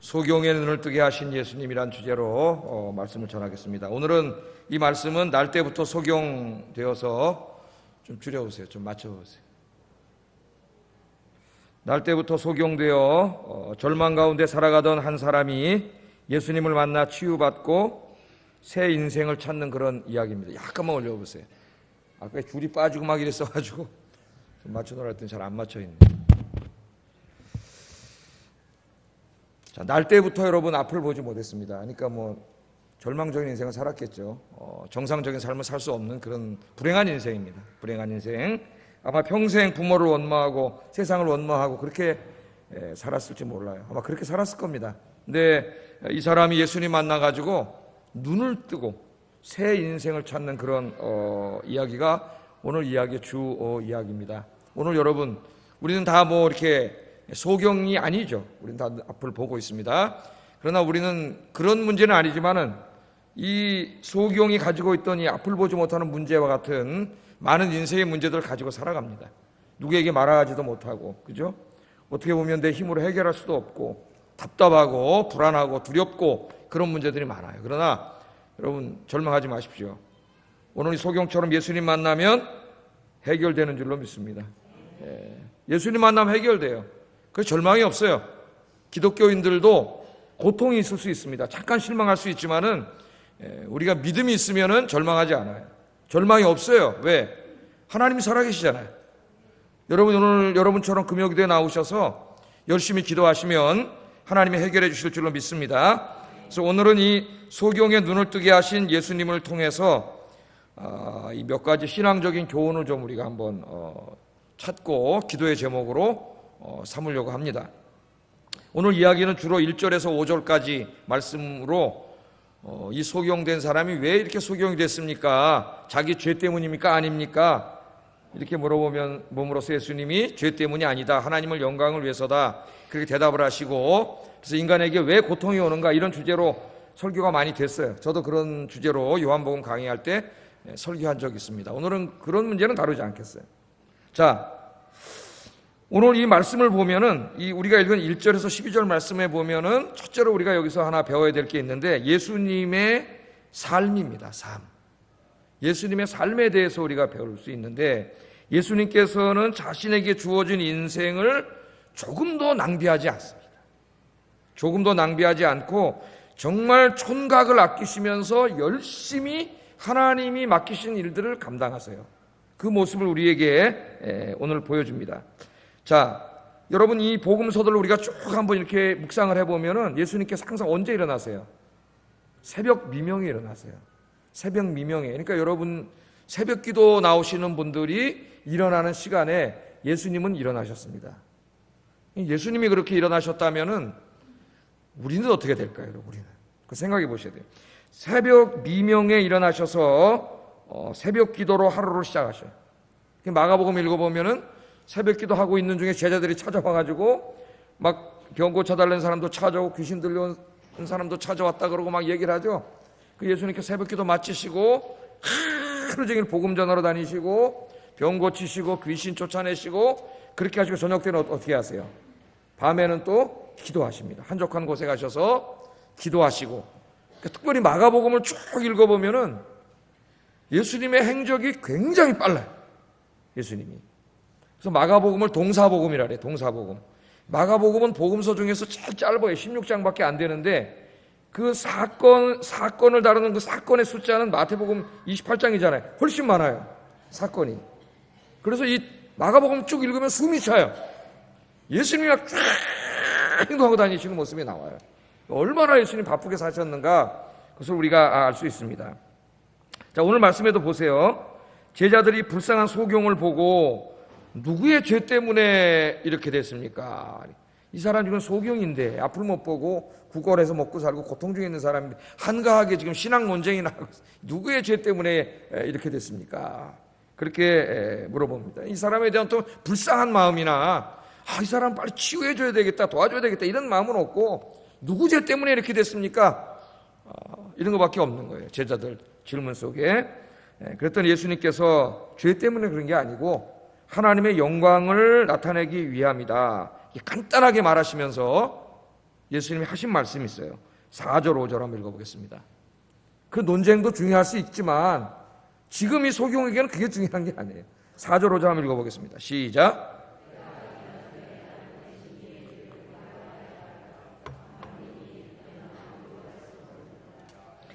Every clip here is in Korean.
소경의 눈을 뜨게 하신 예수님이란 주제로 말씀을 전하겠습니다. 오늘은 이 말씀은 날 때부터 소경되어서 좀 줄여보세요. 좀 맞춰보세요. 날 때부터 소경되어 절망 가운데 살아가던 한 사람이 예수님을 만나 치유받고 새 인생을 찾는 그런 이야기입니다. 약간만 올려보세요. 아까 줄이 빠지고 막 이랬어가지고 좀 맞춰놓으라 했더니 잘 안 맞춰있네. 자, 날 때부터 여러분 앞을 보지 못했습니다. 그러니까 절망적인 인생을 살았겠죠. 정상적인 삶을 살 수 없는 그런 불행한 인생입니다. 불행한 인생. 아마 평생 부모를 원망하고 세상을 원망하고 그렇게 살았을지 몰라요. 아마 그렇게 살았을 겁니다. 근데 이 사람이 예수님 만나가지고 눈을 뜨고 새 인생을 찾는 그런 이야기가 오늘 이야기의 주 이야기입니다. 오늘 여러분, 우리는 다 이렇게 소경이 아니죠. 우리는 다 앞을 보고 있습니다. 그러나 우리는 그런 문제는 아니지만은 이 소경이 가지고 있던 이 앞을 보지 못하는 문제와 같은 많은 인생의 문제들을 가지고 살아갑니다. 누구에게 말하지도 못하고, 그죠? 어떻게 보면 내 힘으로 해결할 수도 없고, 답답하고, 불안하고, 두렵고, 그런 문제들이 많아요. 그러나 여러분, 절망하지 마십시오. 오늘 이 소경처럼 예수님 만나면 해결되는 줄로 믿습니다. 예수님 만나면 해결돼요. 그 절망이 없어요. 기독교인들도 고통이 있을 수 있습니다. 잠깐 실망할 수 있지만은 우리가 믿음이 있으면은 절망하지 않아요. 절망이 없어요. 왜? 하나님이 살아계시잖아요. 여러분 오늘 여러분처럼 금요기도에 나오셔서 열심히 기도하시면 하나님이 해결해 주실 줄로 믿습니다. 그래서 오늘은 이 소경의 눈을 뜨게 하신 예수님을 통해서 이 몇 가지 신앙적인 교훈을 좀 우리가 한번 찾고 기도의 제목으로 삼으려고 합니다. 오늘 이야기는 주로 1절에서 5절까지 말씀으로 이 소경된 사람이 왜 이렇게 소경이 됐습니까? 자기 죄 때문입니까? 아닙니까? 이렇게 물어보면서 예수님이 죄 때문이 아니다, 하나님을 영광을 위해서다, 그렇게 대답을 하시고, 그래서 인간에게 왜 고통이 오는가, 이런 주제로 설교가 많이 됐어요. 저도 그런 주제로 요한복음 강의할 때 설교한 적이 있습니다. 오늘은 그런 문제는 다루지 않겠어요. 자, 오늘 이 말씀을 보면은 우리가 읽은 1절에서 12절 말씀에 보면은 첫째로 우리가 여기서 하나 배워야 될 게 있는데 예수님의 삶입니다. 삶. 예수님의 삶에 대해서 우리가 배울 수 있는데 예수님께서는 자신에게 주어진 인생을 조금도 낭비하지 않습니다. 조금도 낭비하지 않고 정말 촌각을 아끼시면서 열심히 하나님이 맡기신 일들을 감당하세요. 그 모습을 우리에게 오늘 보여줍니다. 자, 여러분 이 복음서들을 우리가 쭉 한번 이렇게 묵상을 해보면은 예수님께서 항상 언제 일어나세요? 새벽 미명에 일어나세요. 새벽 미명에. 그러니까 여러분 새벽 기도 나오시는 분들이 일어나는 시간에 예수님은 일어나셨습니다. 예수님이 그렇게 일어나셨다면은 우리는 어떻게 될까요, 여러분? 우리는 그 생각해 보셔야 돼요. 새벽 미명에 일어나셔서 새벽 기도로 하루를 시작하셔요. 마가복음 읽어보면은 새벽 기도하고 있는 중에 제자들이 찾아와가지고 막 병 고쳐달라는 사람도 찾아오고 귀신 들려온 사람도 찾아왔다 그러고 막 얘기를 하죠. 그 예수님께서 새벽 기도 마치시고 하루 종일 복음 전하러 다니시고 병 고치시고 귀신 쫓아내시고 그렇게 하시고 저녁 때는 어떻게 하세요? 밤에는 또 기도하십니다. 한적한 곳에 가셔서 기도하시고, 특별히 마가복음을 쭉 읽어보면은 예수님의 행적이 굉장히 빨라요. 예수님이. 그래서 마가복음을 동사복음이라 그래요. 동사복음. 마가복음은 복음서 중에서 제일 짧아요. 16장밖에 안 되는데 그 사건을 다루는 그 사건의 숫자는 마태복음 28장이잖아요. 훨씬 많아요. 사건이. 그래서 이 마가복음 쭉 읽으면 숨이 차요. 예수님이 쫙 행동하고 다니시는 모습이 나와요. 얼마나 예수님 바쁘게 사셨는가, 그것을 우리가 알 수 있습니다. 자, 오늘 말씀에도 보세요. 제자들이 불쌍한 소경을 보고 누구의 죄 때문에 이렇게 됐습니까? 이 사람 지금 소경인데 앞을 못 보고 구걸해서 먹고 살고 고통 중에 있는 사람인데 한가하게 지금 신앙 논쟁이 나고 누구의 죄 때문에 이렇게 됐습니까? 그렇게 물어봅니다. 이 사람에 대한 또 불쌍한 마음이나 이 사람 빨리 치유해줘야 되겠다, 도와줘야 되겠다, 이런 마음은 없고 누구 죄 때문에 이렇게 됐습니까? 이런 것밖에 없는 거예요. 제자들 질문 속에. 그랬더니 예수님께서 죄 때문에 그런 게 아니고 하나님의 영광을 나타내기 위함이다. 간단하게 말하시면서 예수님이 하신 말씀이 있어요. 4절 5절 한번 읽어보겠습니다. 그 논쟁도 중요할 수 있지만 지금 이 소경에게는 그게 중요한 게 아니에요. 4절 5절 한번 읽어보겠습니다. 시작.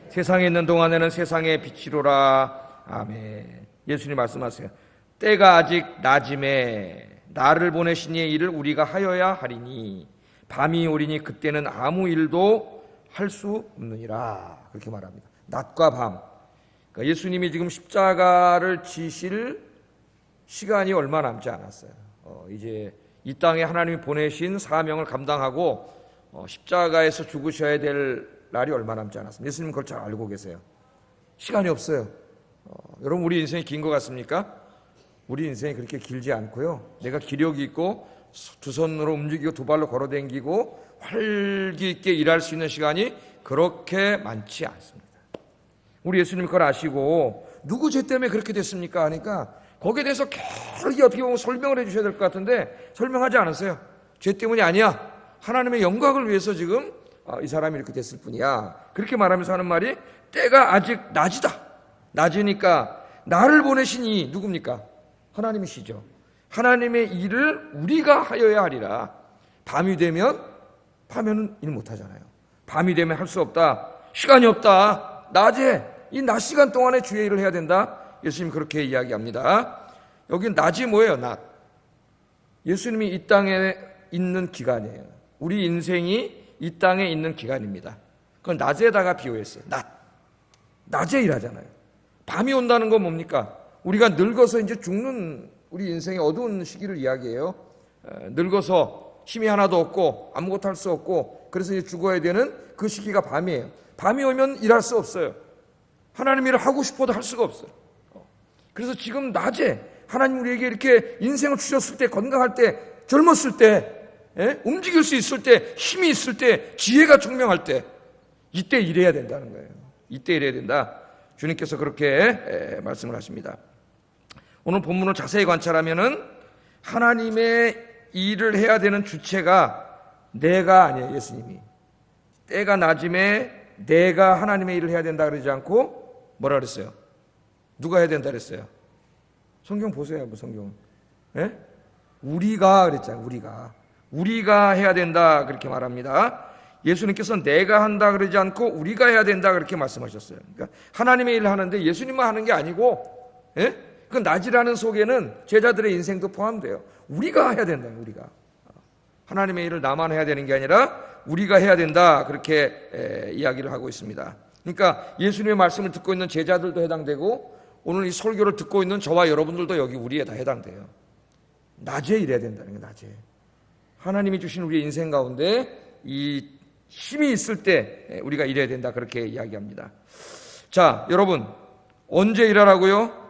세상에 있는 동안에는 세상의 빛이로라. 아멘. 예수님 말씀하세요. 때가 아직 낮음에 나를 보내신 이의 일을 우리가 하여야 하리니 밤이 오리니 그때는 아무 일도 할 수 없느니라. 그렇게 말합니다. 낮과 밤. 그러니까 예수님이 지금 십자가를 지실 시간이 얼마 남지 않았어요. 이제 이 땅에 하나님이 보내신 사명을 감당하고 십자가에서 죽으셔야 될 날이 얼마 남지 않았습니다. 예수님 그걸 잘 알고 계세요. 시간이 없어요. 여러분 우리 인생이 긴 것 같습니까? 우리 인생이 그렇게 길지 않고요. 내가 기력이 있고 두 손으로 움직이고 두 발로 걸어다니고 활기 있게 일할 수 있는 시간이 그렇게 많지 않습니다. 우리 예수님 그걸 아시고 누구 죄 때문에 그렇게 됐습니까? 하니까 거기에 대해서 계속 어떻게 보면 설명을 해주셔야 될 것 같은데 설명하지 않았어요. 죄 때문이 아니야. 하나님의 영광을 위해서 지금 이 사람이 이렇게 됐을 뿐이야. 그렇게 말하면서 하는 말이 때가 아직 낮이다. 낮으니까 나를 보내신 이 누굽니까? 하나님이시죠. 하나님의 일을 우리가 하여야 하리라. 밤이 되면 일 못하잖아요. 밤이 되면 할 수 없다. 시간이 없다. 낮에 이 낮 시간 동안에 주의 일을 해야 된다. 예수님 그렇게 이야기합니다. 여기 낮이 뭐예요? 낮. 예수님이 이 땅에 있는 기간이에요. 우리 인생이 이 땅에 있는 기간입니다. 그건 낮에다가 비유했어요. 낮에 일하잖아요. 밤이 온다는 건 뭡니까? 우리가 늙어서 이제 죽는 우리 인생의 어두운 시기를 이야기해요. 늙어서 힘이 하나도 없고 아무것도 할 수 없고 그래서 이제 죽어야 되는 그 시기가 밤이에요. 밤이 오면 일할 수 없어요. 하나님 일을 하고 싶어도 할 수가 없어요. 그래서 지금 낮에 하나님 우리에게 이렇게 인생을 주셨을 때, 건강할 때, 젊었을 때, 움직일 수 있을 때, 힘이 있을 때, 지혜가 총명할 때, 이때 일해야 된다는 거예요. 이때 일해야 된다. 주님께서 그렇게 말씀을 하십니다. 오늘 본문을 자세히 관찰하면은 하나님의 일을 해야 되는 주체가 내가 아니에요. 예수님이 때가 낮음에 내가 하나님의 일을 해야 된다 그러지 않고 뭐라 그랬어요? 누가 해야 된다 그랬어요? 성경 보세요. 뭐 성경. 우리가 그랬잖아요. 우리가 해야 된다 그렇게 말합니다. 예수님께서 내가 한다 그러지 않고 우리가 해야 된다 그렇게 말씀하셨어요. 그러니까 하나님의 일을 하는데 예수님만 하는 게 아니고 그 낮이라는 속에는 제자들의 인생도 포함돼요. 우리가 해야 된다. 우리가 하나님의 일을 나만 해야 되는 게 아니라 우리가 해야 된다 그렇게 이야기를 하고 있습니다. 그러니까 예수님의 말씀을 듣고 있는 제자들도 해당되고 오늘 이 설교를 듣고 있는 저와 여러분들도 여기 우리에 다 해당돼요. 낮에 일해야 된다는 거예요. 낮에 하나님이 주신 우리 인생 가운데 이 힘이 있을 때 우리가 일해야 된다 그렇게 이야기합니다. 자, 여러분 언제 일하라고요?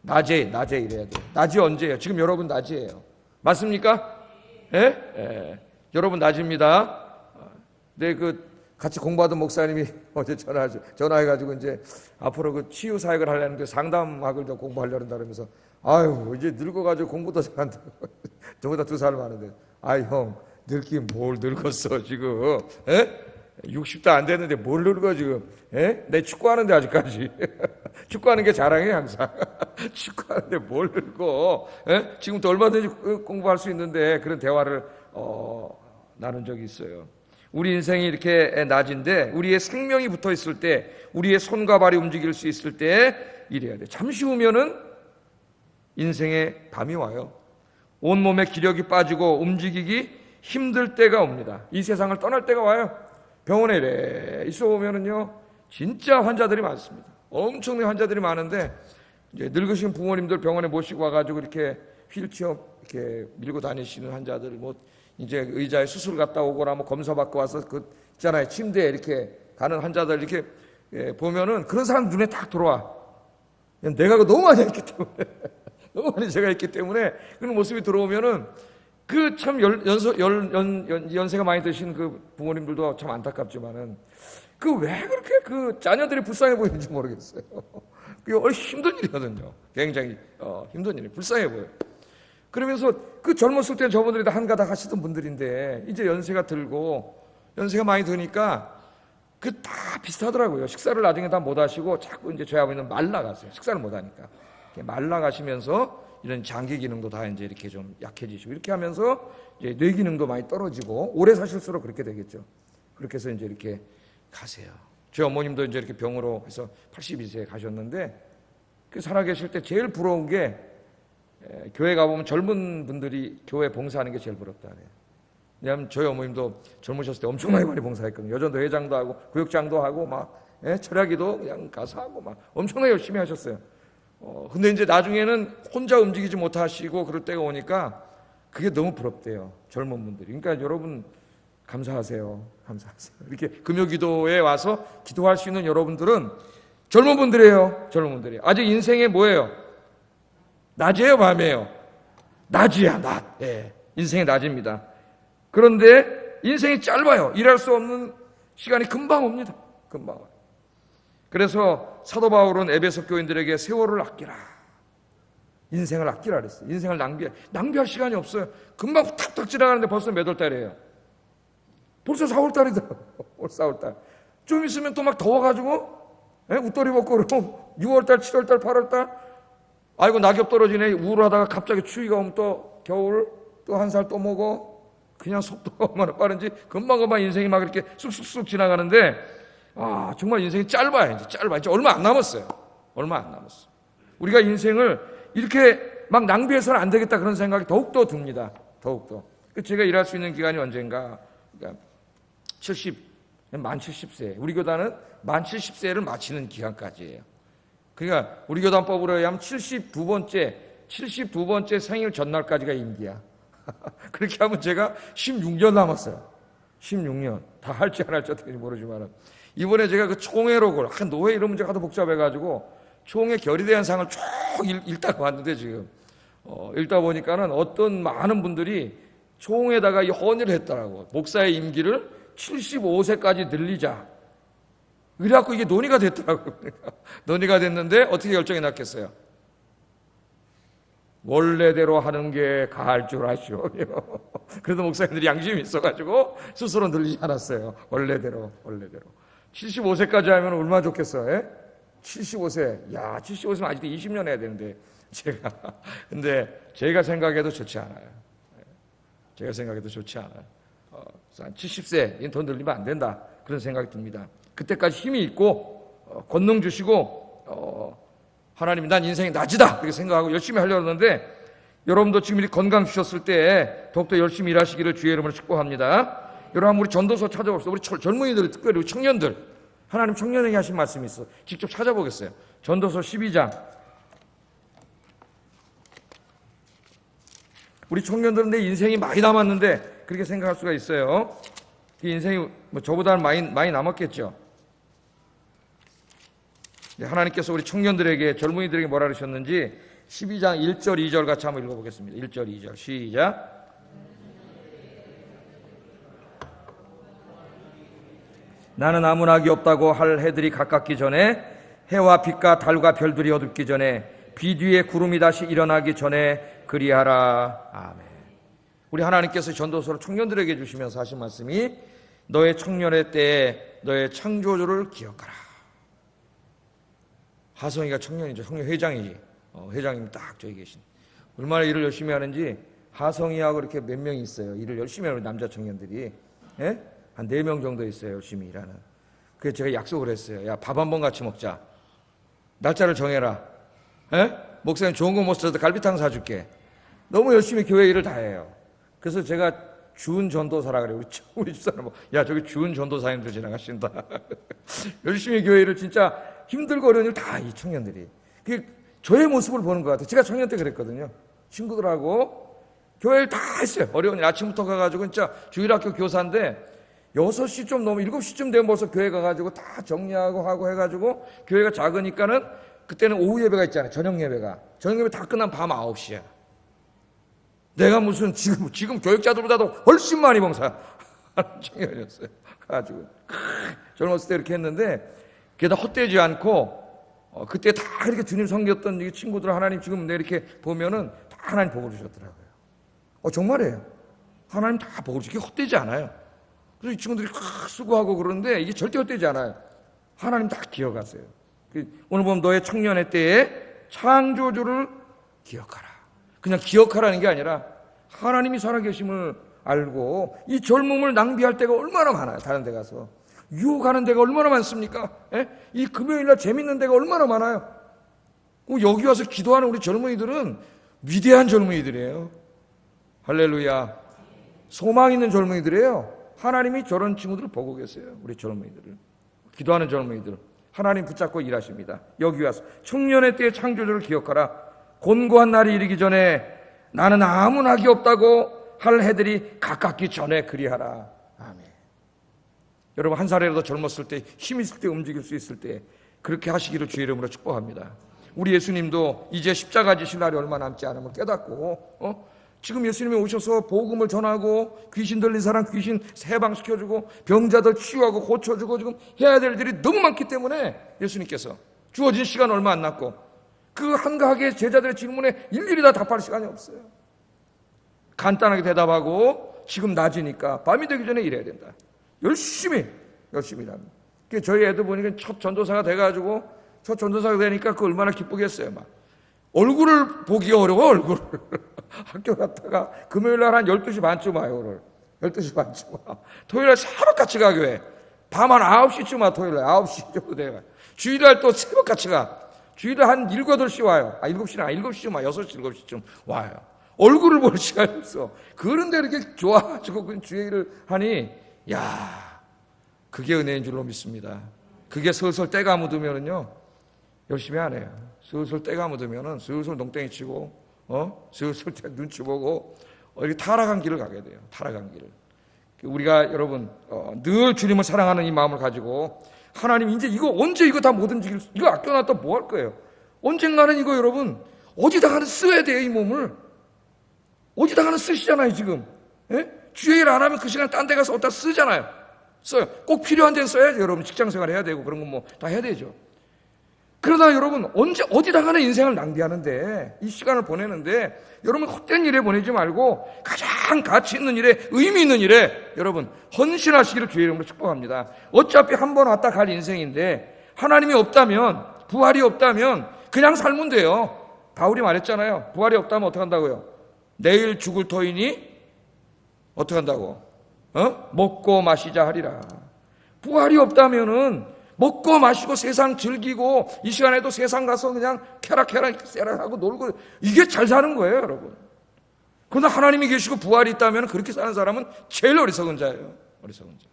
낮에 일해야 돼요. 낮이 언제예요? 지금 여러분 낮이에요. 맞습니까? 여러분 낮입니다. 네, 같이 공부하던 목사님이 어제 전화해가지고 이제 앞으로 그 치유 사역을 하려는데 상담학을 더 공부하려고 한다 그러면서 아유 이제 늙어가지고 공부도 잘 안 되고 저보다 2살 많은데 아이 형 늙긴 뭘 늙었어 지금 60도 안 됐는데 뭘 늙어 지금 내 축구하는데 아직까지 축구하는 게 자랑이에요 항상 축구하는데 뭘 늙어 지금도 얼마든지 공부할 수 있는데 그런 대화를 나눈 적이 있어요. 우리 인생이 이렇게 낮인데 우리의 생명이 붙어 있을 때 우리의 손과 발이 움직일 수 있을 때 일해야 돼. 잠시 후면은 인생의 밤이 와요. 온몸에 기력이 빠지고 움직이기 힘들 때가 옵니다. 이 세상을 떠날 때가 와요. 병원에 이래 있어 보면은요 진짜 환자들이 많습니다. 엄청난 환자들이 많은데 이제 늙으신 부모님들 병원에 모시고 와가지고 이렇게 휠체어 이렇게 밀고 다니시는 환자들 뭐 이제 의자에 수술 갔다 오거나 뭐 검사 받고 와서 그 있잖아요 침대에 이렇게 가는 환자들 이렇게 보면은 그런 사람 눈에 딱 들어와. 내가 너무 많이 했기 때문에 너무 많이 제가 했기 때문에 그런 모습이 들어오면은 그 참 연세가 많이 드신 그 부모님들도 참 안타깝지만은 그 왜 그렇게 그 자녀들이 불쌍해 보이는지 모르겠어요. 그게 힘든 일이거든요. 굉장히 힘든 일이 불쌍해 보여요. 그러면서 그 젊었을 때 저분들이 다 한가닥 하시던 분들인데 이제 연세가 들고 연세가 많이 드니까 그 다 비슷하더라고요. 식사를 나중에 다 못 하시고 자꾸 이제 저희 아버지는 말라가세요. 식사를 못 하니까 말라가시면서 이런 장기 기능도 다 이제 이렇게 좀 약해지시고 이렇게 하면서 이제 뇌 기능도 많이 떨어지고 오래 사실수록 그렇게 되겠죠. 그렇게 해서 이제 이렇게 가세요. 저희 어머님도 이제 이렇게 병으로 해서 82세에 가셨는데 그 살아계실 때 제일 부러운 게 교회 가보면 젊은 분들이 교회 봉사하는 게 제일 부럽다 그래요. 왜냐하면 저희 어머님도 젊으셨을 때 엄청나게 많이 봉사했거든요. 여전도 회장도 하고 구역장도 하고 막 철야기도 그냥 가서 하고 막 엄청나게 열심히 하셨어요. 근데 이제 나중에는 혼자 움직이지 못하시고 그럴 때가 오니까 그게 너무 부럽대요. 젊은 분들이. 그러니까 여러분 감사하세요. 감사하세요. 이렇게 금요기도에 와서 기도할 수 있는 여러분들은 젊은 분들이에요. 젊은 분들이. 아직 인생에 뭐예요? 낮이에요, 밤이에요? 낮이야, 낮. 예. 인생의 낮입니다. 그런데 인생이 짧아요. 일할 수 없는 시간이 금방 옵니다. 금방 와요. 그래서 사도 바울은 에베소 교인들에게 세월을 아끼라. 인생을 아끼라 그랬어요. 인생을 낭비할 시간이 없어요. 금방 탁탁 지나가는데 벌써 몇 월 달이에요? 벌써 4월 달이더라고요. 4월 달. 좀 있으면 또 막 더워가지고 웃돌이 벗고 그러면 6월 달, 7월 달, 8월 달 아이고 낙엽 떨어지네 우울하다가 갑자기 추위가 오면 또 겨울 또 한 살 또 먹어. 그냥 속도가 얼마나 빠른지 금방금방 인생이 막 이렇게 쑥쑥쑥 지나가는데 정말 인생이 짧아요. 이제 짧아. 이제 얼마 안 남았어요. 얼마 안 남았어요. 우리가 인생을 이렇게 막 낭비해서는 안 되겠다 그런 생각이 더욱더 듭니다. 더욱더. 제가 일할 수 있는 기간이 언젠가 그러니까 만 70세. 우리 교단은 만 70세를 마치는 기간까지예요. 그러니까 우리 교단법으로 하면 72번째 생일 전날까지가 임기야. 그렇게 하면 제가 16년 남았어요. 16년. 다 할지 안 할지 어떻게 모르지만 이번에 제가 그 총회록을 노회 이런 문제가 하도 복잡해가지고 총회 결의대한 상을 쭉 읽다가 왔는데 지금 읽다 보니까는 어떤 많은 분들이 총회에다가 이 헌의를 했더라고. 목사의 임기를 75세까지 늘리자. 그래갖고 이게 논의가 됐더라고요. 논의가 됐는데 어떻게 결정이 났겠어요? 원래대로 하는 게 가할 줄 아시오며. 그래도 목사님들이 양심이 있어가지고 스스로 늘리지 않았어요. 원래대로. 75세까지 하면 얼마나 좋겠어? 75세. 야, 75세면 아직도 20년 해야 되는데 제가. 근데 제가 생각해도 좋지 않아요. 제가 생각해도 좋지 않아요. 70세 더 늘리면 안 된다. 그런 생각이 듭니다. 그때까지 힘이 있고 권능 주시고 하나님이 난 인생이 낮이다 이렇게 생각하고 열심히 하려고 하는데 여러분도 지금 이렇게 건강 주셨을 때 더욱더 열심히 일하시기를 주의 이름으로 축복합니다. 여러분 우리 전도서 찾아봅시다. 우리 젊은이들 특별히 우리 청년들 하나님 청년에게 하신 말씀이 있어. 직접 찾아보겠어요. 전도서 12장. 우리 청년들은 내 인생이 많이 남았는데 그렇게 생각할 수가 있어요. 인생이 저보다는 많이 남았겠죠. 하나님께서 우리 청년들에게 젊은이들에게 뭐라 그러셨는지 12장 1절 2절 같이 한번 읽어보겠습니다. 1절 2절 시작. 나는 아무 낙이 없다고 할 해들이 가깝기 전에 해와 빛과 달과 별들이 어둡기 전에 비 뒤에 구름이 다시 일어나기 전에 그리하라. 아멘. 우리 하나님께서 전도서를 청년들에게 주시면서 하신 말씀이 너의 청년의 때에 너의 창조주를 기억하라. 하성이가 청년이죠. 청년 회장이지. 회장님 딱 저기 계신. 얼마나 일을 열심히 하는지 하성이하고 이렇게 몇 명이 있어요. 일을 열심히 하는 남자 청년들이. 예? 한 4명 정도 있어요. 열심히 일하는. 그래서 제가 약속을 했어요. 야, 밥 한 번 같이 먹자. 날짜를 정해라. 예? 목사님 좋은 거 못 써도 갈비탕 사줄게. 너무 열심히 교회 일을 다 해요. 그래서 제가 주은 전도사라 그래요. 우리 집사람 야 저기 주은 전도사님도 지나가신다. 열심히 교회 일을 진짜 힘들고 어려운 일 다 이 청년들이. 그게 저의 모습을 보는 것 같아요. 제가 청년 때 그랬거든요. 친구들하고 교회 일 다 했어요. 어려운 일 아침부터 가가지고 진짜 주일학교 교사인데 6시 좀 넘어 7시쯤 되면 벌써 교회 가가지고 다 정리하고 하고 해가지고 교회가 작으니까는 그때는 오후 예배가 있잖아요. 저녁 예배가. 저녁 예배 다 끝나면 밤 9시야. 내가 무슨 지금 교육자들보다도 훨씬 많이 봉사하는 청년이었어요. 가지고 젊었을 때 이렇게 했는데 그게 다 헛되지 않고 그때 다 이렇게 주님 섬겼던 이 친구들 하나님 지금 내 이렇게 보면은 다 하나님 복을 주셨더라고요. 정말이에요. 하나님 다 복을 주기 헛되지 않아요. 그래서 이 친구들이 수고하고 그러는데 이게 절대 헛되지 않아요. 하나님 다 기억하세요. 오늘 보면 너의 청년의 때에 창조주를 기억하라. 그냥 기억하라는 게 아니라 하나님이 살아계심을 알고 이 젊음을 낭비할 때가 얼마나 많아요. 다른 데 가서 유혹하는 데가 얼마나 많습니까? 이 금요일날 재밌는 데가 얼마나 많아요. 여기 와서 기도하는 우리 젊은이들은 위대한 젊은이들이에요. 할렐루야. 소망 있는 젊은이들이에요. 하나님이 저런 친구들을 보고 계세요. 우리 젊은이들을, 기도하는 젊은이들 하나님 붙잡고 일하십니다. 여기 와서 청년의 때의 창조주를 기억하라. 곤고한 날이 이르기 전에 나는 아무 낙이 없다고 할 해들이 가깝기 전에 그리하라. 아멘. 여러분, 한 살이라도 젊었을 때, 힘 있을 때, 움직일 수 있을 때 그렇게 하시기를 주의 이름으로 축복합니다. 우리 예수님도 이제 십자가 지실 날이 얼마 남지 않음을 깨닫고 지금 예수님이 오셔서 복음을 전하고 귀신 들린 사람 귀신 해방시켜주고 병자들 치유하고 고쳐주고 지금 해야 될 일이 너무 많기 때문에 예수님께서 주어진 시간 얼마 안 남고 그 한가하게 제자들의 질문에 일일이 다 답할 시간이 없어요. 간단하게 대답하고 지금 낮이니까 밤이 되기 전에 일해야 된다. 열심히 일합니다. 저희 애들 보니까 첫 전도사가 돼가지고 첫 전도사가 되니까 그 얼마나 기쁘겠어요. 막 얼굴을 보기 어려워. 얼굴을 학교 갔다가 금요일날 한 12시 반쯤 와요. 12시 반쯤 와. 토요일날 새벽같이 가. 교회 밤 한 9시쯤 와. 토요일날 9시 정도 돼요. 주일날 또 새벽같이 가. 주일날 한 7, 8시 와요. 7시쯤 와. 6시, 7시쯤 와요. 얼굴을 볼 시간이 없어. 그런데 이렇게 좋아가지고 주의 일을 하니, 야, 그게 은혜인 줄로 믿습니다. 그게 슬슬 때가 묻으면은요, 열심히 안 해요. 슬슬 때가 묻으면은 슬슬 농땡이 치고, 슬슬 눈치 보고, 이렇게 타락한 길을 가게 돼요. 타락한 길을. 우리가 여러분, 늘 주님을 사랑하는 이 마음을 가지고, 하나님 이제 이거 언제 이거 다 못 움직일 수, 이거 아껴놨다 뭐 할 거예요? 언젠가는 이거 여러분, 어디다가는 써야 돼요, 이 몸을. 어디다가는 쓰시잖아요, 지금. 예? 주의 일 안 하면 그 시간 딴 데 가서 어디다 쓰잖아요. 써요. 꼭 필요한 데는 써야죠, 여러분. 직장 생활 해야 되고, 그런 건 뭐 다 해야 되죠. 그러다 여러분, 어디다가는 인생을 낭비하는데, 이 시간을 보내는데, 여러분 헛된 일에 보내지 말고, 가장 가치 있는 일에, 의미 있는 일에, 여러분, 헌신하시기를 주의 이름으로 축복합니다. 어차피 한 번 왔다 갈 인생인데, 하나님이 없다면, 부활이 없다면, 그냥 살면 돼요. 바울이 말했잖아요. 부활이 없다면 어떻게 한다고요? 내일 죽을 터이니, 어떻게 한다고? 먹고 마시자 하리라. 부활이 없다면은, 먹고 마시고 세상 즐기고 이 시간에도 세상 가서 그냥 캐락하고 놀고 이게 잘 사는 거예요, 여러분. 그러나 하나님이 계시고 부활이 있다면 그렇게 사는 사람은 제일 어리석은 자예요. 어리석은 자.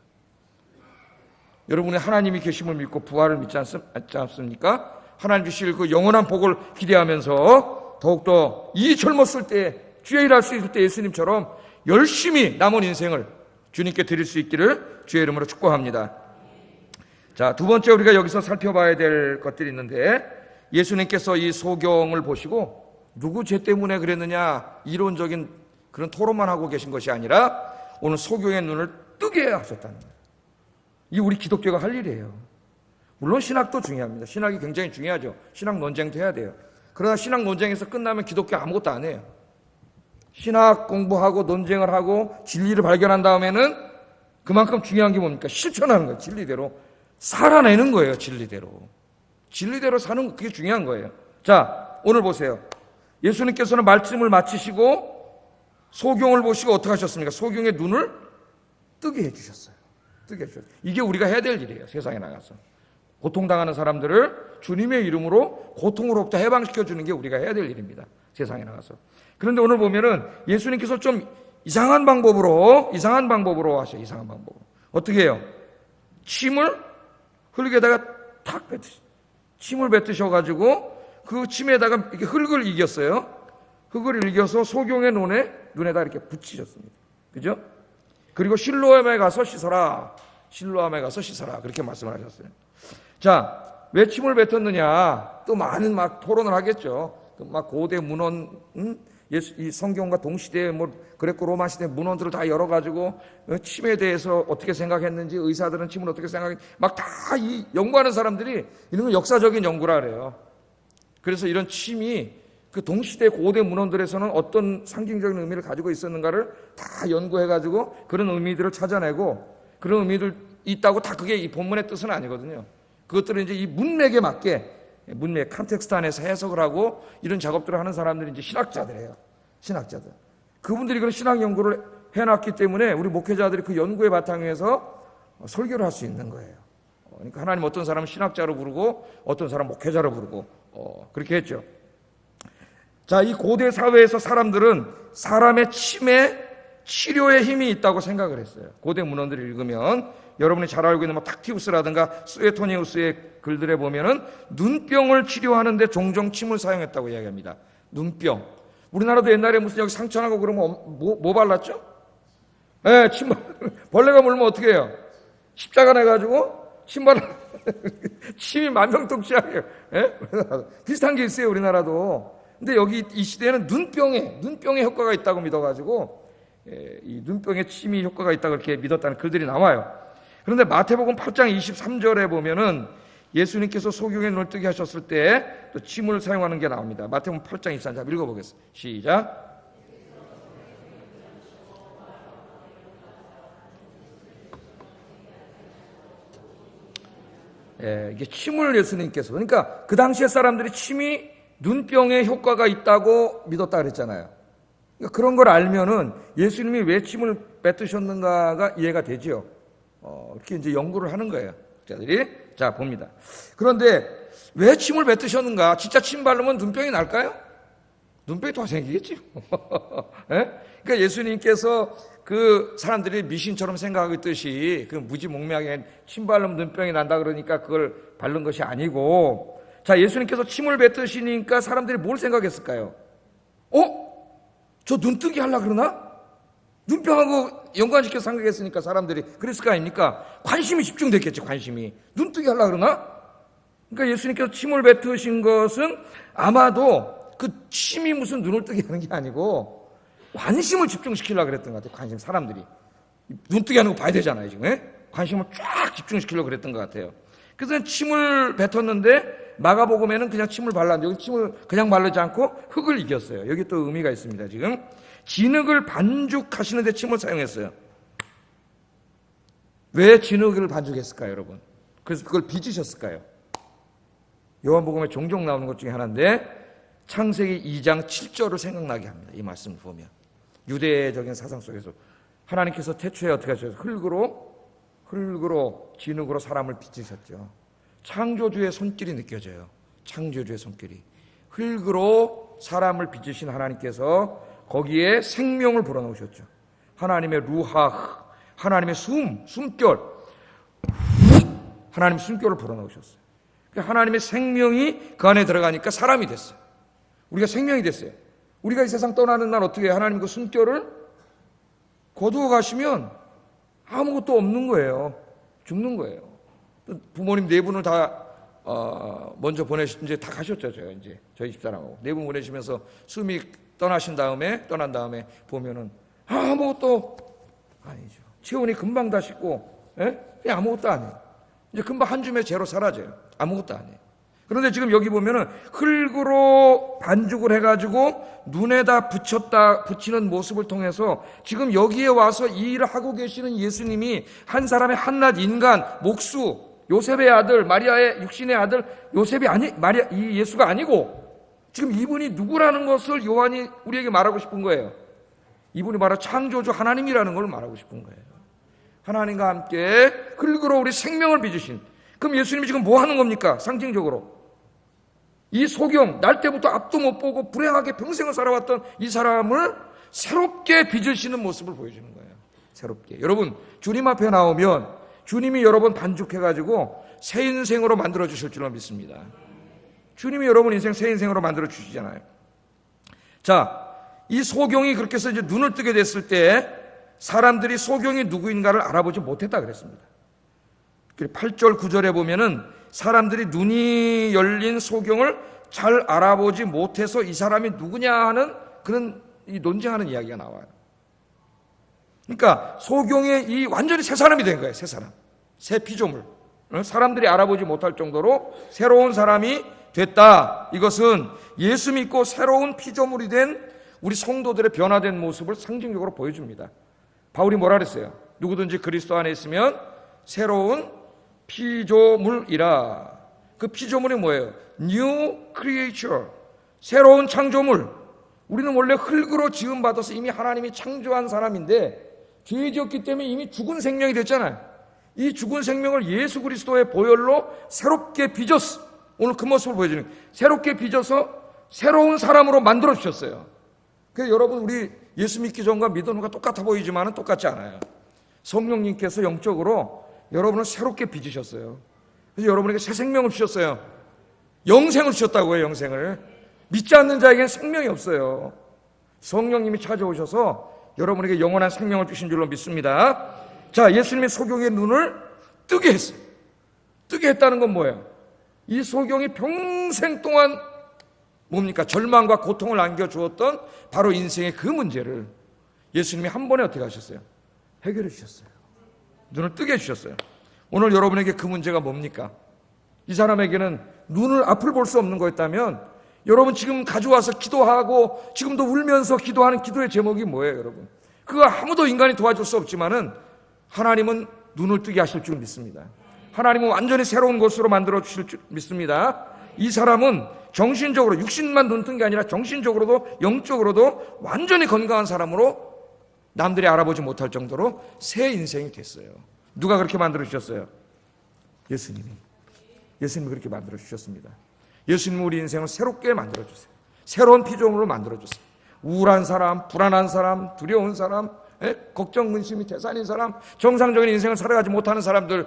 여러분이 하나님이 계심을 믿고 부활을 믿지 않습니까? 하나님 주실 그 영원한 복을 기대하면서 더욱더 이 젊었을 때 주의 일할 수 있을 때 예수님처럼 열심히 남은 인생을 주님께 드릴 수 있기를 주의 이름으로 축복합니다. 자, 두 번째 우리가 여기서 살펴봐야 될 것들이 있는데, 예수님께서 이 소경을 보시고 누구 죄 때문에 그랬느냐 이론적인 그런 토론만 하고 계신 것이 아니라 오늘 소경의 눈을 뜨게 하셨다는 거예요. 이 우리 기독교가 할 일이에요. 물론 신학도 중요합니다. 신학이 굉장히 중요하죠. 신학 논쟁도 해야 돼요. 그러나 신학 논쟁에서 끝나면 기독교 아무것도 안 해요. 신학 공부하고 논쟁을 하고 진리를 발견한 다음에는 그만큼 중요한 게 뭡니까? 실천하는 거예요. 진리대로 살아내는 거예요. 진리대로 사는 거, 그게 중요한 거예요. 자, 오늘 보세요. 예수님께서는 말씀을 마치시고 소경을 보시고 어떻게 하셨습니까? 소경의 눈을 뜨게 해주셨어요. 이게 우리가 해야 될 일이에요. 세상에 나가서 고통당하는 사람들을 주님의 이름으로 고통으로부터 해방시켜주는 게 우리가 해야 될 일입니다. 세상에 나가서. 그런데 오늘 보면은 예수님께서 좀 이상한 방법으로 하셔요. 이상한 방법으로. 어떻게 해요? 흙에다가 탁 침을 뱉으셔가지고 그 침에다가 이렇게 흙을 이겼어요. 흙을 이겨서 소경의 눈에다 이렇게 붙이셨습니다. 그죠? 그리고 실로암에 가서 씻어라. 그렇게 말씀을 하셨어요. 자, 왜 침을 뱉었느냐? 또 많은 막 토론을 하겠죠. 막 고대 문헌, 이 성경과 동시대에 그레코 로마 시대 문헌들을 다 열어가지고 침에 대해서 어떻게 생각했는지, 의사들은 침을 어떻게 생각했는지 막 다 이 연구하는 사람들이 이런 건 역사적인 연구라 그래요. 그래서 이런 침이 그 동시대 고대 문헌들에서는 어떤 상징적인 의미를 가지고 있었는가를 다 연구해가지고 그런 의미들을 찾아내고, 그런 의미들 있다고 다 그게 이 본문의 뜻은 아니거든요. 그것들은 이제 이 문맥에 맞게 문맥 컨텍스트 안에서 해석을 하고 이런 작업들을 하는 사람들이 이제 신학자들이에요. 신학자들. 그분들이 그런 신학 연구를 해놨기 때문에 우리 목회자들이 그 연구의 바탕에서 설교를 할 수 있는 거예요. 그러니까 하나님 어떤 사람은 신학자로 부르고 어떤 사람은 목회자로 부르고 그렇게 했죠. 자, 이 고대 사회에서 사람들은 사람의 치매 치료에 힘이 있다고 생각을 했어요. 고대 문헌들을 읽으면 여러분이 잘 알고 있는 탁티우스라든가 스웨토니우스의 글들에 보면은 눈병을 치료하는데 종종 침을 사용했다고 이야기합니다. 눈병. 우리나라도 옛날에 무슨 여기 상처나고 그러면 뭐 발랐죠? 예, 침 벌레가 물면 어떻게 해요? 십자가 내가지고 침 발라 침이 만병통치약이에요. 예? 비슷한 게 있어요, 우리나라도. 근데 여기 이 시대에는 눈병에 효과가 있다고 믿어가지고 이 눈병에 침이 효과가 있다고 이렇게 믿었다는 글들이 나와요. 그런데 마태복음 8장 23절에 보면은 예수님께서 소경의 눈을 뜨게 하셨을 때 또 침을 사용하는 게 나옵니다. 마태복음 8장 23절 읽어보겠습니다. 시작. 이게 침을 예수님께서, 그러니까 그 당시에 사람들이 침이 눈병에 효과가 있다고 믿었다 그랬잖아요. 그러니까 그런 걸 알면은 예수님이 왜 침을 뱉으셨는가가 이해가 되죠. 이렇게 이제 연구를 하는 거예요. 자들이. 자, 봅니다. 그런데 왜 침을 뱉으셨는가? 진짜 침 바르면 눈병이 날까요? 눈병이 더 생기겠지. 그러니까 예수님께서 그 사람들이 미신처럼 생각하고 있듯이 그 무지몽매하게 침 바르면 눈병이 난다 그러니까 그걸 바른 것이 아니고, 자, 예수님께서 침을 뱉으시니까 사람들이 뭘 생각했을까요? 저 눈뜨기 하려고 그러나? 눈병하고 연관시켜서 생각했으니까 사람들이 그랬을 거 아닙니까? 관심이 집중됐겠죠, 관심이. 눈뜨기 하려고 그러나? 그러니까 예수님께서 침을 뱉으신 것은 아마도 그 침이 무슨 눈을 뜨게 하는 게 아니고 관심을 집중시키려고 그랬던 것 같아요. 관심, 사람들이. 눈뜨게 하는 거 봐야 되잖아요, 지금. 관심을 쫙 집중시키려고 그랬던 것 같아요. 그래서 침을 뱉었는데 마가복음에는 그냥 침을 발랐는데 여기 침을 그냥 바르지 않고 흙을 이겼어요. 여기 또 의미가 있습니다, 지금. 진흙을 반죽하시는데 침을 사용했어요. 왜 진흙을 반죽했을까요, 여러분? 그래서 그걸 빚으셨을까요? 요한복음에 종종 나오는 것 중에 하나인데 창세기 2장 7절을 생각나게 합니다. 이 말씀을 보면 유대적인 사상 속에서 하나님께서 태초에 어떻게 하셨어요? 흙으로 진흙으로 사람을 빚으셨죠. 창조주의 손길이 느껴져요. 창조주의 손길이. 흙으로 사람을 빚으신 하나님께서 거기에 생명을 불어넣으셨죠. 하나님의 루하, 하나님의 숨결, 하나님 숨결을 불어넣으셨어요. 하나님의 생명이 그 안에 들어가니까 사람이 됐어요. 우리가 생명이 됐어요. 우리가 이 세상 떠나는 날 어떻게 해요? 하나님 그 숨결을 거두어 가시면 아무것도 없는 거예요. 죽는 거예요. 부모님 네 분을 다 먼저 이제 다 가셨죠. 제가 이제 저희 집사람하고 네 분 보내시면서 숨이 떠난 다음에 보면은 아무것도 아니죠. 체온이 금방 다 식고, 그냥 아무것도 아니에요. 이제 금방 한 줌의 재로 사라져요. 아무것도 아니에요. 그런데 지금 여기 보면은 흙으로 반죽을 해가지고 눈에다 붙이는 모습을 통해서 지금 여기에 와서 이 일을 하고 계시는 예수님이 한 사람의 한낱 인간, 목수, 요셉의 아들, 마리아의 육신의 아들, 이 예수가 아니고 지금 이분이 누구라는 것을 요한이 우리에게 말하고 싶은 거예요. 이분이 바로 창조주 하나님이라는 걸 말하고 싶은 거예요. 하나님과 함께 흙으로 우리 생명을 빚으신. 그럼 예수님이 지금 뭐 하는 겁니까? 상징적으로. 이 소경, 날 때부터 앞도 못 보고 불행하게 평생을 살아왔던 이 사람을 새롭게 빚으시는 모습을 보여주는 거예요. 새롭게. 여러분, 주님 앞에 나오면 주님이 여러분 반죽해가지고 새 인생으로 만들어 주실 줄로 믿습니다. 주님이 여러분 인생 새 인생으로 만들어 주시잖아요. 자, 이 소경이 그렇게 해서 이제 눈을 뜨게 됐을 때 사람들이 소경이 누구인가를 알아보지 못했다 그랬습니다. 8절 9절에 보면은 사람들이 눈이 열린 소경을 잘 알아보지 못해서 이 사람이 누구냐 하는 그런 논쟁하는 이야기가 나와요. 그러니까 소경의 이 완전히 새 사람이 된 거예요. 새 사람, 새 피조물. 사람들이 알아보지 못할 정도로 새로운 사람이 됐다. 이것은 예수 믿고 새로운 피조물이 된 우리 성도들의 변화된 모습을 상징적으로 보여줍니다. 바울이 뭐라 그랬어요? 누구든지 그리스도 안에 있으면 새로운 피조물이라. 그 피조물이 뭐예요? New creature, 새로운 창조물. 우리는 원래 흙으로 지음받아서 이미 하나님이 창조한 사람인데 죄 지었기 때문에 이미 죽은 생명이 됐잖아요. 이 죽은 생명을 예수 그리스도의 보혈로 새롭게 빚었어. 오늘 그 모습을 보여주는 거예요. 새롭게 빚어서 새로운 사람으로 만들어 주셨어요. 그래서 여러분, 우리 예수 믿기 전과 믿은 후가 똑같아 보이지만 똑같지 않아요. 성령님께서 영적으로 여러분을 새롭게 빚으셨어요. 그래서 여러분에게 새 생명을 주셨어요. 영생을 주셨다고요. 영생을. 믿지 않는 자에게는 생명이 없어요. 성령님이 찾아오셔서 여러분에게 영원한 생명을 주신 줄로 믿습니다. 자, 예수님의 소경의 눈을 뜨게 했어요. 뜨게 했다는 건 뭐예요? 이 소경이 평생 동안 뭡니까? 절망과 고통을 안겨주었던 바로 인생의 그 문제를 예수님이 한 번에 어떻게 하셨어요? 해결해 주셨어요. 눈을 뜨게 해주셨어요. 오늘 여러분에게 그 문제가 뭡니까? 이 사람에게는 눈을 앞을 볼 수 없는 거였다면 여러분 지금 가져와서 기도하고 지금도 울면서 기도하는 기도의 제목이 뭐예요, 여러분? 그거 아무도 인간이 도와줄 수 없지만은 하나님은 눈을 뜨게 하실 줄 믿습니다. 하나님은 완전히 새로운 것으로 만들어 주실 줄 믿습니다. 이 사람은 정신적으로, 육신만 눈 뜬 게 아니라 정신적으로도 영적으로도 완전히 건강한 사람으로 남들이 알아보지 못할 정도로 새 인생이 됐어요. 누가 그렇게 만들어 주셨어요? 예수님이 그렇게 만들어 주셨습니다. 예수님은 우리 인생을 새롭게 만들어 주세요. 새로운 피조물로 만들어 주세요. 우울한 사람, 불안한 사람, 두려운 사람, 걱정, 근심이 태산인 사람, 정상적인 인생을 살아가지 못하는 사람들,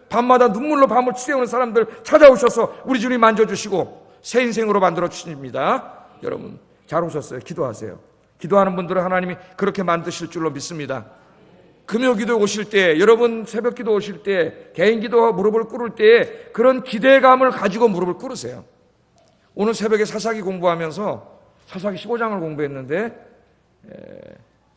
밤마다 눈물로 밤을 치새우는 사람들 찾아오셔서 우리 주님 만져주시고 새 인생으로 만들어 주십니다. 여러분 잘 오셨어요. 기도하세요. 기도하는 분들은 하나님이 그렇게 만드실 줄로 믿습니다. 금요기도 오실 때, 여러분 새벽기도 오실 때, 개인기도 무릎을 꿇을 때 그런 기대감을 가지고 무릎을 꿇으세요. 오늘 새벽에 사사기 공부하면서 사사기 15장을 공부했는데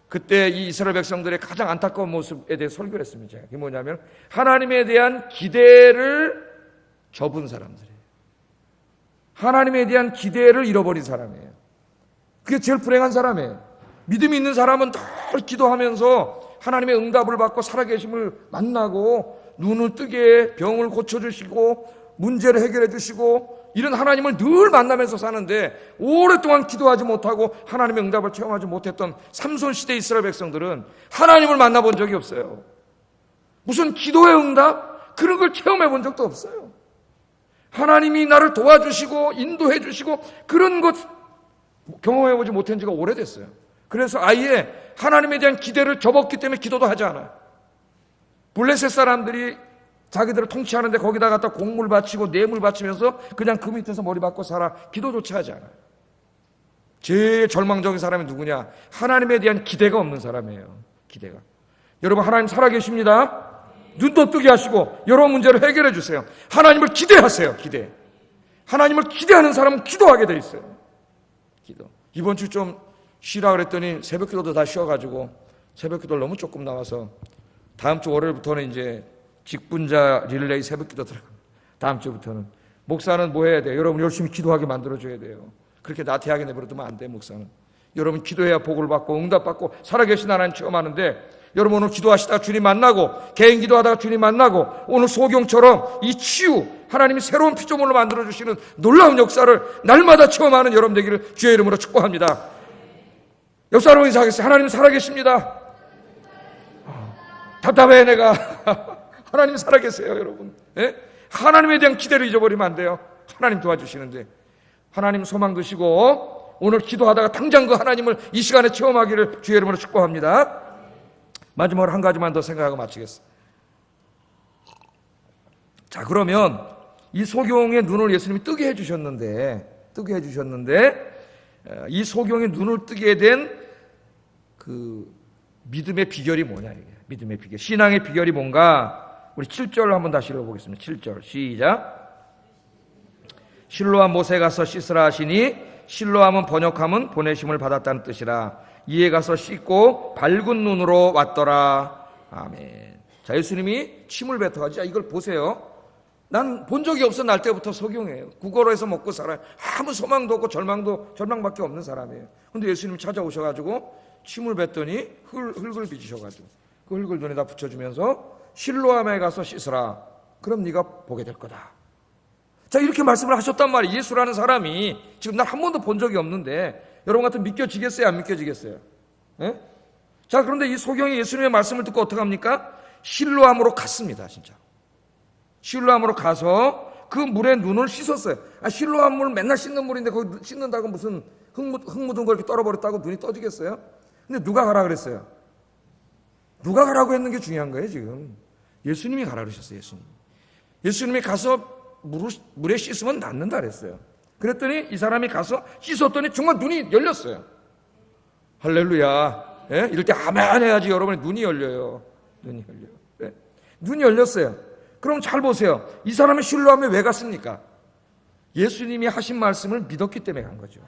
그때 이 이스라엘 백성들의 가장 안타까운 모습에 대해 설교를 했습니다. 그게 뭐냐면 하나님에 대한 기대를 접은 사람들이에요. 하나님에 대한 기대를 잃어버린 사람이에요. 그게 제일 불행한 사람이에요. 믿음이 있는 사람은 늘 기도하면서 하나님의 응답을 받고 살아계심을 만나고 눈을 뜨게 병을 고쳐주시고 문제를 해결해 주시고 이런 하나님을 늘 만나면서 사는데 오랫동안 기도하지 못하고 하나님의 응답을 체험하지 못했던 삼손시대 이스라엘 백성들은 하나님을 만나본 적이 없어요. 무슨 기도의 응답? 그런 걸 체험해 본 적도 없어요. 하나님이 나를 도와주시고 인도해 주시고 그런 것 경험해 보지 못한 지가 오래됐어요. 그래서 아예 하나님에 대한 기대를 접었기 때문에 기도도 하지 않아요. 블레셋 사람들이 자기들을 통치하는데 거기다 갖다 곡물 바치고 뇌물 바치면서 그냥 그 밑에서 머리 박고 살아. 기도조차 하지 않아요. 제일 절망적인 사람이 누구냐? 하나님에 대한 기대가 없는 사람이에요. 기대가. 여러분 하나님 살아계십니다. 눈도 뜨게 하시고 여러 문제를 해결해 주세요. 하나님을 기대하세요. 기대. 하나님을 기대하는 사람은 기도하게 돼 있어요. 기도. 이번 주 좀 쉬라 그랬더니 새벽 기도도 다 쉬어가지고 새벽 기도를 너무 조금 나와서 다음 주 월요일부터는 이제 직분자 릴레이 새벽 기도 들어갑니다. 다음 주부터는. 목사는 뭐 해야 돼요? 여러분 열심히 기도하게 만들어줘야 돼요. 그렇게 나태하게 내버려두면 안 돼. 목사는. 여러분 기도해야 복을 받고 응답받고 살아계신 하나님 체험하는데 여러분 오늘 기도하시다가 주님 만나고 개인 기도하다가 주님 만나고 오늘 소경처럼 이 치유 하나님이 새로운 피조물로 만들어주시는 놀라운 역사를 날마다 체험하는 여러분 되기를 주의 이름으로 축복합니다. 옆 사람을 인사하겠어요. 하나님 살아계십니다. 답답해 내가. 하나님 살아계세요 여러분. 예? 하나님에 대한 기대를 잊어버리면 안 돼요. 하나님 도와주시는데 하나님 소망 두시고 오늘 기도하다가 당장 그 하나님을 이 시간에 체험하기를 주의 이름으로 축복합니다. 마지막으로 한 가지만 더 생각하고 마치겠습니다. 자, 그러면 이 소경의 눈을 예수님이 뜨게 해주셨는데 이 소경의 눈을 뜨게 된 그 믿음의 비결이 뭐냐 이게. 믿음의 비결, 신앙의 비결이 뭔가. 우리 7절 한번 다시 읽어보겠습니다. 7절 시작. 실로암 못에 가서 씻으라 하시니 실로암은 번역하면 보내심을 받았다는 뜻이라. 이에 가서 씻고 밝은 눈으로 왔더라. 아멘. 자, 예수님이 침을 뱉어가지고 이걸 보세요. 난 본 적이 없어. 날 때부터 소경이에요. 구걸해서 먹고 살아요. 아무 소망도 없고 절망밖에 없는 사람이에요. 근데 예수님이 찾아오셔가지고 침을 뱉더니 흙을 빚으셔가지고 그 흙을 눈에다 붙여주면서 실로암에 가서 씻으라. 그럼 네가 보게 될 거다. 자, 이렇게 말씀을 하셨단 말이에요. 예수라는 사람이 지금 난 한 번도 본 적이 없는데 여러분 같으면 믿겨지겠어요? 안 믿겨지겠어요? 예? 자, 그런데 이 소경이 예수님의 말씀을 듣고 어떻게 합니까? 실로암으로 갔습니다. 진짜 실로암으로 가서 그 물에 눈을 씻었어요. 실로암 물 맨날 씻는 물인데 거기 씻는다고 무슨 흙 묻은 거 이렇게 떨어버렸다고 눈이 떠지겠어요? 근데 누가 가라 그랬어요? 누가 가라고 했는 게 중요한 거예요. 지금 예수님이 가라 그러셨어요. 예수님이 가서 물에 씻으면 낫는다 그랬어요. 그랬더니 이 사람이 가서 씻었더니 정말 눈이 열렸어요. 할렐루야. 예? 이럴 때 아멘 해야지. 여러분의 눈이 열려요. 눈이 열려요. 네? 눈이 열렸어요. 그럼 잘 보세요. 이 사람이 실로암에 왜 갔습니까? 예수님이 하신 말씀을 믿었기 때문에 간 거죠.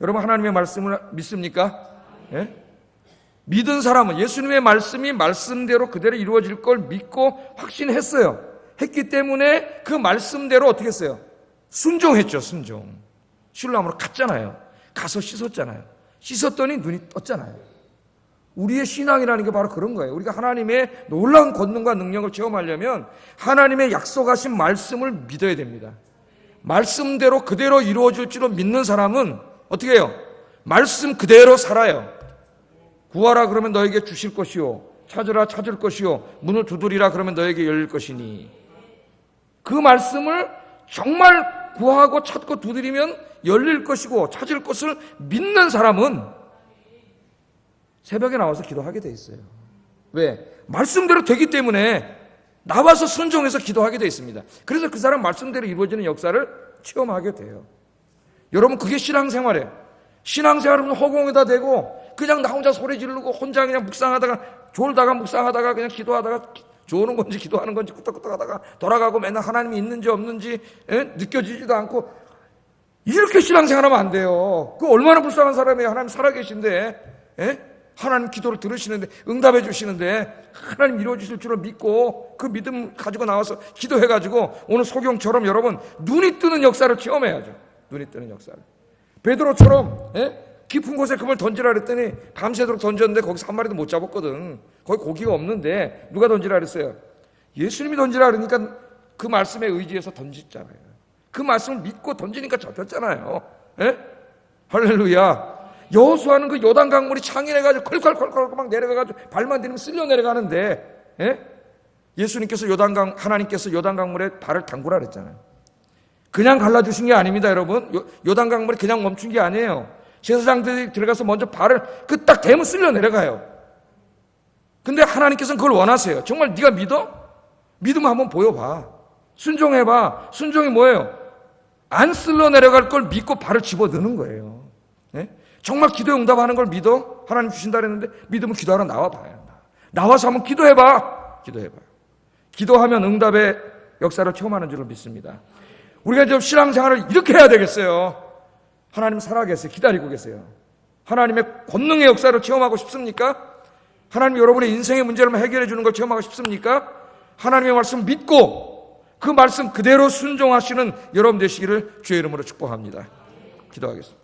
여러분 하나님의 말씀을 믿습니까? 예? 믿은 사람은 예수님의 말씀이 말씀대로 그대로 이루어질 걸 믿고 확신했어요. 했기 때문에 그 말씀대로 어떻게 했어요? 순종했죠. 순종. 실로암으로 갔잖아요. 가서 씻었잖아요. 씻었더니 눈이 떴잖아요. 우리의 신앙이라는 게 바로 그런 거예요. 우리가 하나님의 놀라운 권능과 능력을 체험하려면 하나님의 약속하신 말씀을 믿어야 됩니다. 말씀대로 그대로 이루어질 줄로 믿는 사람은 어떻게 해요? 말씀 그대로 살아요. 구하라 그러면 너에게 주실 것이요, 찾으라 찾을 것이요, 문을 두드리라 그러면 너에게 열릴 것이니, 그 말씀을 정말 구하고 찾고 두드리면 열릴 것이고 찾을 것을 믿는 사람은 새벽에 나와서 기도하게 돼 있어요. 왜? 말씀대로 되기 때문에 나와서 순종해서 기도하게 돼 있습니다. 그래서 그 사람 말씀대로 이루어지는 역사를 체험하게 돼요. 여러분 그게 신앙생활이에요. 신앙생활은 허공에다 대고 그냥 나 혼자 소리 지르고 혼자 그냥 묵상하다가 졸다가 묵상하다가 그냥 기도하다가 좋은 건지 기도하는 건지 끄떡끄떡 하다가 돌아가고 맨날 하나님이 있는지 없는지 느껴지지도 않고 이렇게 신앙생활하면 안 돼요. 그 얼마나 불쌍한 사람이에요. 하나님 살아계신데 하나님 기도를 들으시는데 응답해 주시는데 하나님 이루어주실 줄을 믿고 그 믿음 가지고 나와서 기도해가지고 오늘 소경처럼 여러분 눈이 뜨는 역사를 체험해야죠. 눈이 뜨는 역사를. 베드로처럼 깊은 곳에 금을 던지라 그랬더니 밤새도록 던졌는데 거기서 한 마리도 못 잡았거든. 거기 고기가 없는데 누가 던지라 그랬어요? 예수님이 던지라 그러니까 그 말씀에 의지해서 던졌잖아요. 그 말씀을 믿고 던지니까 잡혔잖아요. 할렐루야. 여호수아는 그 요단강물이 창인해가지고 컬컬컬컬 막 내려가가지고 발만 디디면 쓸려 내려가는데 예수님께서 하나님께서 요단강물에 발을 담그라 그랬잖아요. 그냥 갈라주신 게 아닙니다, 여러분. 요단강물이 그냥 멈춘 게 아니에요. 제사장들이 들어가서 먼저 발을 그 딱 대면 쓸려 내려가요. 근데 하나님께서는 그걸 원하세요. 정말 네가 믿어? 믿으면 한번 보여봐. 순종해봐. 순종이 뭐예요? 안 쓸려 내려갈 걸 믿고 발을 집어넣는 거예요. 정말 기도에 응답하는 걸 믿어? 하나님 주신다 그랬는데 믿으면 기도하러 나와봐요. 나와서 한번 기도해봐. 기도해봐요. 기도하면 응답의 역사를 체험하는 줄을 믿습니다. 우리가 좀 신앙생활을 이렇게 해야 되겠어요. 하나님 살아계세요. 기다리고 계세요. 하나님의 권능의 역사를 체험하고 싶습니까? 하나님 여러분의 인생의 문제를 해결해 주는 걸 체험하고 싶습니까? 하나님의 말씀 믿고 그 말씀 그대로 순종하시는 여러분 되시기를 주의 이름으로 축복합니다. 기도하겠습니다.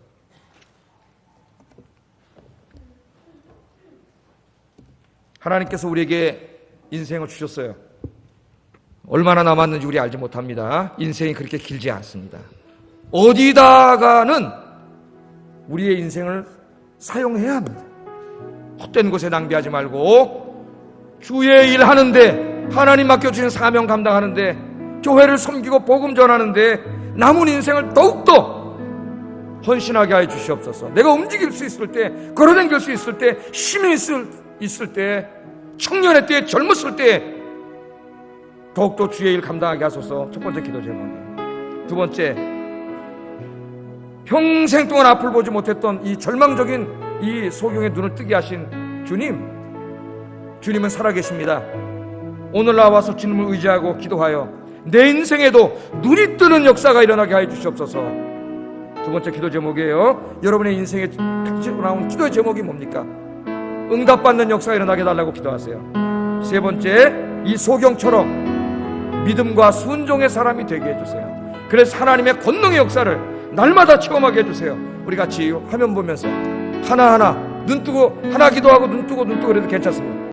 하나님께서 우리에게 인생을 주셨어요. 얼마나 남았는지 우리 알지 못합니다. 인생이 그렇게 길지 않습니다. 어디다가는 우리의 인생을 사용해야 합니다. 헛된 곳에 낭비하지 말고 주의 일 하는데, 하나님 맡겨주신 사명 감당하는데, 교회를 섬기고 복음 전하는데 남은 인생을 더욱더 헌신하게 하여 주시옵소서. 내가 움직일 수 있을 때, 걸어다닐 수 있을 때, 힘이 있을 때, 청년의 때에, 젊었을 때 더욱더 주의 일 감당하게 하소서. 첫 번째 기도 제목이에요. 두 번째, 평생 동안 앞을 보지 못했던 이 절망적인 이 소경의 눈을 뜨게 하신 주님은 살아계십니다. 오늘 나와서 주님을 의지하고 기도하여 내 인생에도 눈이 뜨는 역사가 일어나게 하여 주시옵소서. 두 번째 기도 제목이에요. 여러분의 인생에 탁지고 나온 기도의 제목이 뭡니까? 응답받는 역사가 일어나게 해달라고 기도하세요. 세 번째, 이 소경처럼 믿음과 순종의 사람이 되게 해주세요. 그래서 하나님의 권능의 역사를 날마다 체험하게 해주세요. 우리 같이 화면 보면서 하나하나 눈 뜨고, 하나 기도하고 눈 뜨고 그래도 괜찮습니다.